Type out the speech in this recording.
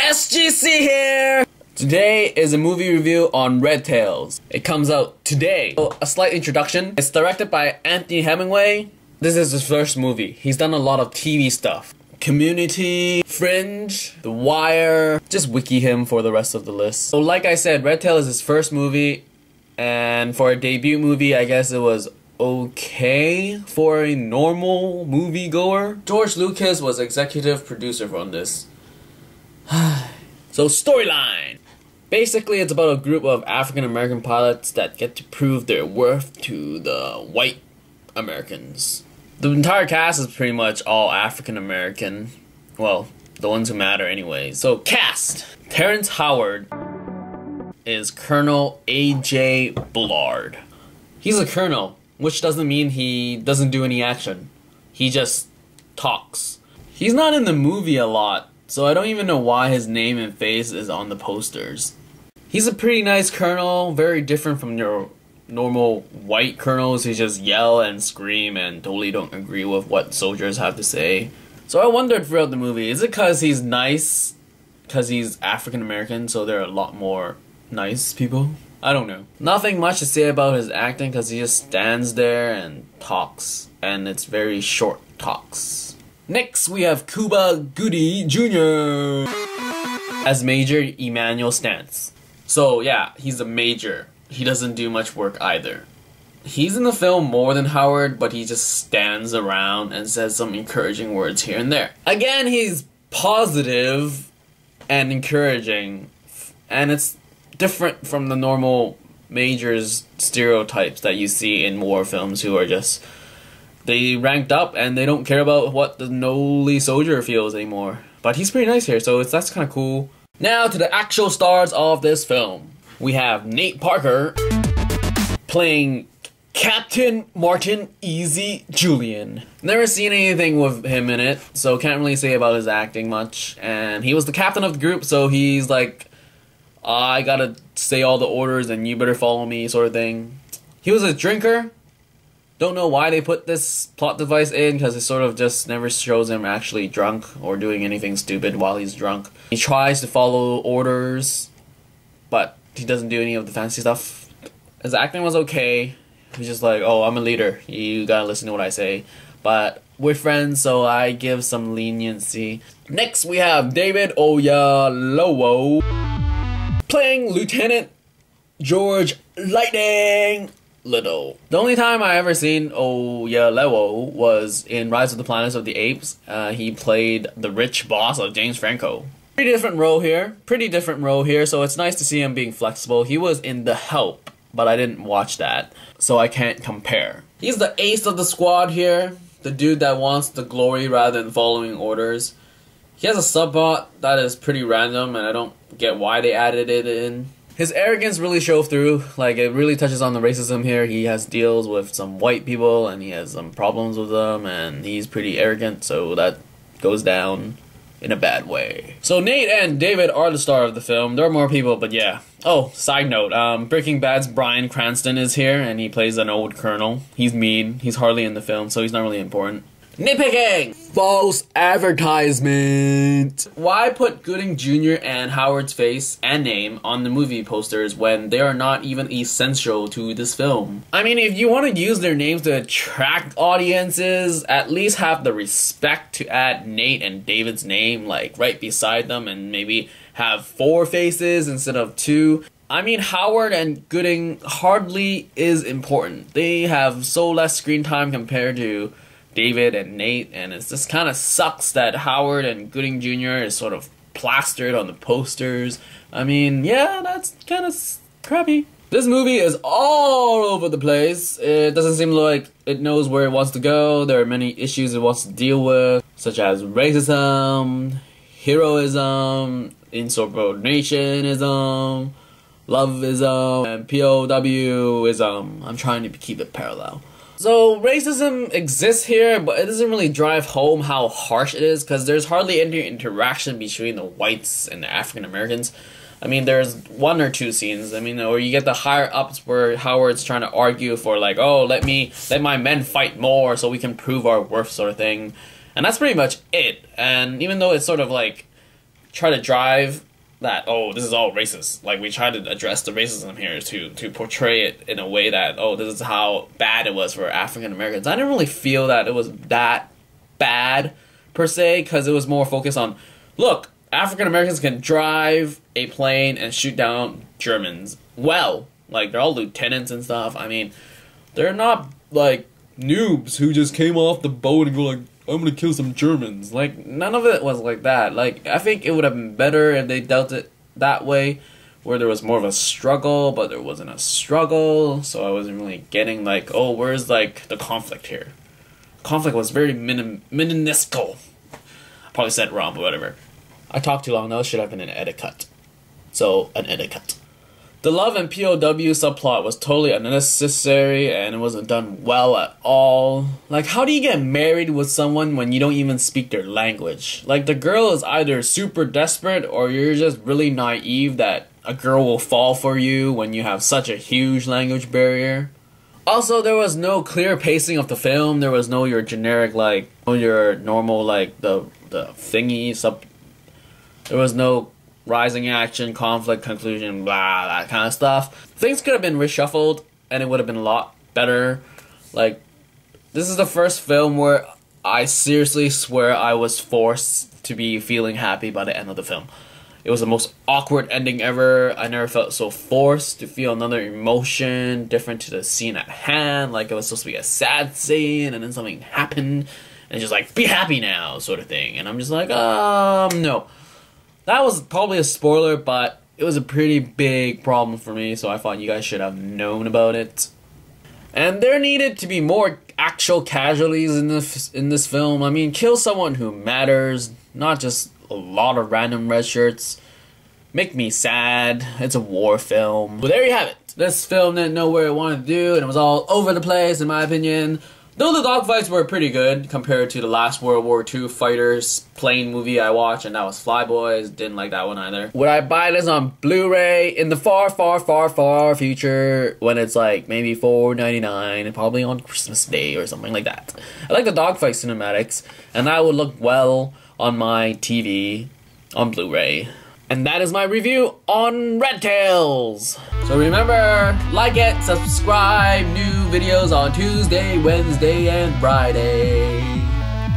SGC here! Today is a movie review on Red Tails. It comes out today. So, a slight introduction. It's directed by Anthony Hemingway. This is his first movie. He's done a lot of TV stuff. Community, Fringe, The Wire. Just wiki him for the rest of the list. So like I said, Red Tail is his first movie. And for a debut movie, I guess it was okay for a normal moviegoer. George Lucas was executive producer on this. So storyline. Basically, it's about a group of African-American pilots that get to prove their worth to the white Americans. The entire cast is pretty much all African-American. Well, the ones who matter anyway. So, cast. Terrence Howard is Colonel A.J. Bullard. He's a colonel, which doesn't mean he doesn't do any action. He just talks. He's not in the movie a lot, so I don't even know why his name and face is on the posters. He's a pretty nice colonel, very different from your normal white colonels who just yell and scream and totally don't agree with what soldiers have to say. So I wondered throughout the movie, is it because he's nice, because he's African American, so there are a lot more nice people? I don't know. Nothing much to say about his acting because he just stands there and talks, and it's very short talks. Next we have Cuba Gooding Jr. as Major Emmanuel Stantz. So yeah, he's a major. He doesn't do much work either. He's in the film more than Howard, but he just stands around and says some encouraging words here and there. Again, he's positive and encouraging, and it's different from the normal majors stereotypes that you see in war films who are just, they ranked up and they don't care about what the lowly soldier feels anymore. But he's pretty nice here, so that's kind of cool. Now to the actual stars of this film. We have Nate Parker playing Captain Martin Easy Julian. Never seen anything with him in it, so can't really say about his acting much. And he was the captain of the group, so he's like, I gotta say all the orders and you better follow me sort of thing. He was a drinker. Don't know why they put this plot device in, because it sort of just never shows him actually drunk or doing anything stupid while he's drunk. He tries to follow orders, but he doesn't do any of the fancy stuff. His acting was okay. He's just like, oh, I'm a leader. You gotta listen to what I say. But we're friends, so I give some leniency. Next, we have David Oyelowo playing Lieutenant George Lightning Little. The only time I ever seen Oyelowo was in Rise of the Planet of the Apes. He played the rich boss of James Franco. Pretty different role here, so it's nice to see him being flexible. He was in The Help, but I didn't watch that, so I can't compare. He's the ace of the squad here, the dude that wants the glory rather than following orders. He has a subplot that is pretty random, and I don't get why they added it in. His arrogance really shows through, like it really touches on the racism here. He has deals with some white people, and he has some problems with them, and he's pretty arrogant, so that goes down in a bad way. So Nate and David are the star of the film. There are more people, but yeah. Oh, side note, Breaking Bad's Bryan Cranston is here, and he plays an old colonel. He's mean. He's hardly in the film, so he's not really important. Nitpicking! False advertisement! Why put Gooding Jr. and Howard's face and name on the movie posters when they are not even essential to this film? I mean, if you want to use their names to attract audiences, at least have the respect to add Nate and David's name, like, right beside them, and maybe have 4 faces instead of 2. I mean, Howard and Gooding hardly is important. They have so less screen time compared to David and Nate, and it just kind of sucks that Howard and Gooding Jr. is sort of plastered on the posters. I mean, yeah, that's kind of crappy. This movie is all over the place. It doesn't seem like it knows where it wants to go. There are many issues it wants to deal with, such as racism, heroism, insubordinationism, loveism, and POWism. I'm trying to keep it parallel. So racism exists here, but it doesn't really drive home how harsh it is, because there's hardly any interaction between the whites and the African Americans. I mean, there's 1 or 2 scenes. I mean, or you get the higher ups where Howard's trying to argue for like, oh, let my men fight more so we can prove our worth sort of thing. And that's pretty much it. And even though it's sort of like try to drive that, oh, this is all racist. Like, we try to address the racism here to portray it in a way that, oh, this is how bad it was for African Americans. I didn't really feel that it was that bad, per se, because it was more focused on, look, African Americans can drive a plane and shoot down Germans. Well, like, they're all lieutenants and stuff. I mean, they're not, like, noobs who just came off the boat and go like, I'm gonna kill some Germans. Like, none of it was like that. Like, I think it would have been better if they dealt it that way, where there was more of a struggle, but there wasn't a struggle, so I wasn't really getting, like, oh, where's, like, the conflict here? Conflict was very minuscule. I probably said it wrong, but whatever. I talked too long, that should have been an edit cut. So, an edit cut. The love and POW subplot was totally unnecessary and it wasn't done well at all. Like, how do you get married with someone when you don't even speak their language? Like, the girl is either super desperate or you're just really naive that a girl will fall for you when you have such a huge language barrier. Also, there was no clear pacing of the film. There was no your generic, like, your normal, like, the thingy sub. There was no rising action, conflict, conclusion, blah, that kind of stuff. Things could have been reshuffled, and it would have been a lot better. Like, this is the first film where I seriously swear I was forced to be feeling happy by the end of the film. It was the most awkward ending ever. I never felt so forced to feel another emotion different to the scene at hand. Like, it was supposed to be a sad scene, and then something happened, and just like, be happy now, sort of thing. And I'm just like, no. That was probably a spoiler, but it was a pretty big problem for me, so I thought you guys should have known about it. And there needed to be more actual casualties in this film. I mean, kill someone who matters, not just a lot of random red shirts. Make me sad. It's a war film. But there you have it. This film didn't know where it wanted to do, and it was all over the place, in my opinion. Though the dogfights were pretty good compared to the last World War II fighters plane movie I watched, and that was Flyboys. Didn't like that one either. Would I buy this on Blu-ray in the far, far, far, far future when it's like maybe $4.99 and probably on Christmas Day or something like that? I like the dogfight cinematics, and that would look well on my TV on Blu-ray. And that is my review on Red Tails. So remember, like it, subscribe, new videos on Tuesday, Wednesday, and Friday.